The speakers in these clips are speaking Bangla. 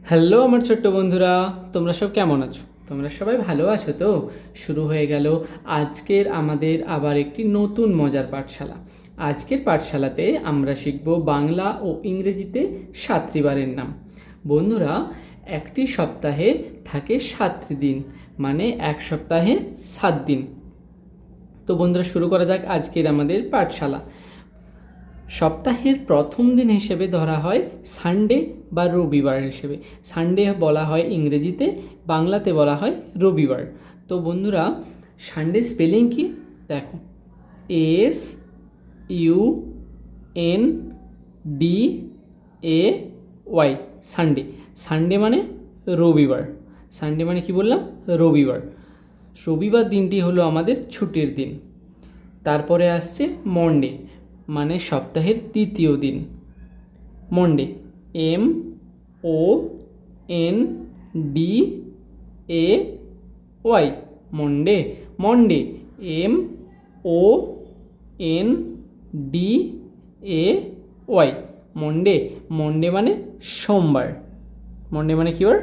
হ্যালো আমার ছোট্ট বন্ধুরা, তোমরা সব কেমন আছো? তোমরা সবাই ভালো আছো তো? শুরু হয়ে গেল আজকের আমাদের আবার একটি নতুন মজার পাঠশালা। আজকের পাঠশালাতে আমরা শিখব বাংলা ও ইংরেজিতে সাতটিবারের নাম। বন্ধুরা, একটি সপ্তাহে থাকে 7টি দিন, মানে এক সপ্তাহে 7 দিন। তো বন্ধুরা, শুরু করা যাক আজকের আমাদের পাঠশালা। সপ্তাহের প্রথম দিন হিসেবে ধরা হয় সানডে বা রবিবার হিসেবে। সানডে বলা হয় ইংরেজিতে, বাংলাতে বলা হয় রবিবার। তো বন্ধুরা, সানডে স্পেলিং কি দেখো, SUNDAY, সানডে। সানডে মানে রবিবার। সানডে মানে কি বললাম? রবিবার। রবিবার দিনটি হলো আমাদের ছুটির দিন। তারপরে আসছে মন্ডে, মানে সপ্তাহের তৃতীয় দিন। Monday, MONDAY, Monday. Monday, MONDAY, Monday. Monday মানে সোমবার। মন্ডে মানে কি বার?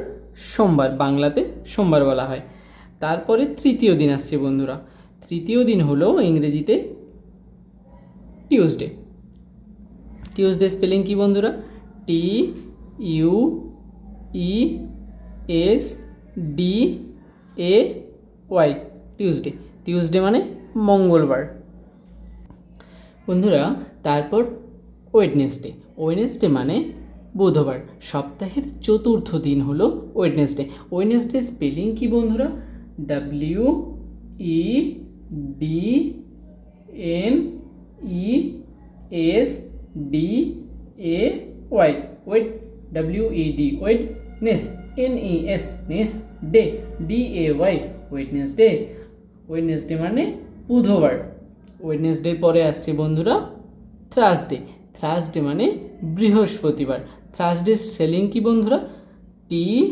সোমবার, বাংলাতে সোমবার বলা হয়। তারপরে তৃতীয় দিন আসছে বন্ধুরা। তৃতীয় দিন হলো ইংরেজিতে টিউসডে। টিউসডে স্পেলিং কি বন্ধুরা? TUESDAY, Tuesday. টিউসডে মানে মঙ্গলবার। বন্ধুরা, তারপর ওয়েডনেসডে। ওয়েডনেসডে মানে বুধবার। সপ্তাহের চতুর্থ দিন হলো ওয়েডনেসডে। ওয়েডনেসডে স্পেলিং কি বন্ধুরা? WEDNESDAY, ওয়েড। ওয়েডনেস, NES day, DAY, Wednesday. Wednesday মানে বুধবার। ওয়েডনেসডে পরে আসছে বন্ধুরা থার্সডে। থার্সডে মানে বৃহস্পতিবার। থার্সডে স্পেলিং কি বন্ধুরা? THURSDAY,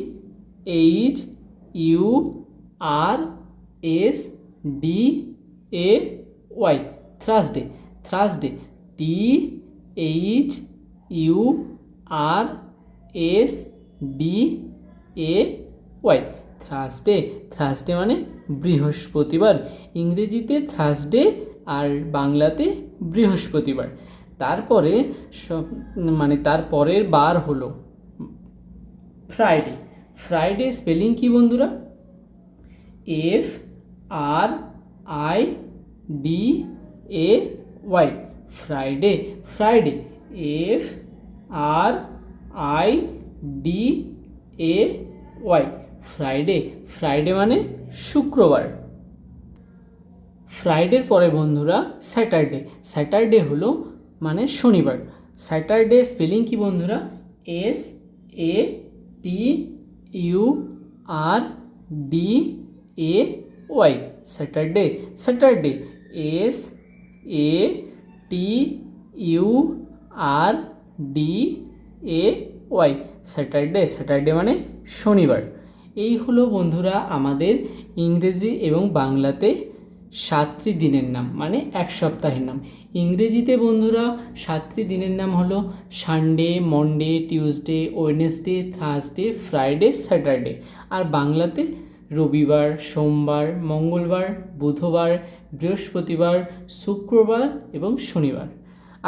Thursday. Thursday, THURSDAY, Thursday. Thursday মানে বৃহস্পতিবার। ইংরেজিতে থার্সডে আর বাংলাতে বৃহস্পতিবার। তারপরে মানে তারপরের বার হলো ফ্রাইডে। ফ্রাইডে স্পেলিং কি বন্ধুরা? FRIDAY, Friday. Friday, FRIDAY, Friday. Friday মানে শুক্রবার। ফ্রাইডের পরে বন্ধুরা স্যাটারডে। স্যাটারডে হলো মানে শনিবার। স্যাটারডে স্পেলিং কি বন্ধুরা? SATURDAY, Saturday. Saturday, SATURDAY, Saturday. Saturday মানে শনিবার। এই হলো বন্ধুরা আমাদের ইংরেজি এবং বাংলাতে 7টি দিনের নাম, মানে এক সপ্তাহের নাম। ইংরেজিতে বন্ধুরা 7টি দিনের নাম হলো Sunday, Monday, Tuesday, Wednesday, Thursday, Friday, Saturday. আর বাংলাতে রবিবার, সোমবার, মঙ্গলবার, বুধবার, বৃহস্পতিবার, শুক্রবার এবং শনিবার।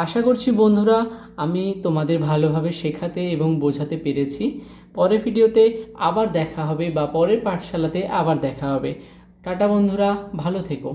আশা করছি বন্ধুরা আমি তোমাদের ভালোভাবে শেখাতে এবং বোঝাতে পেরেছি। পরের ভিডিওতে আবার দেখা হবে বা পরের পাঠশালাতে আবার দেখা হবে। টাটা বন্ধুরা, ভালো থেকো।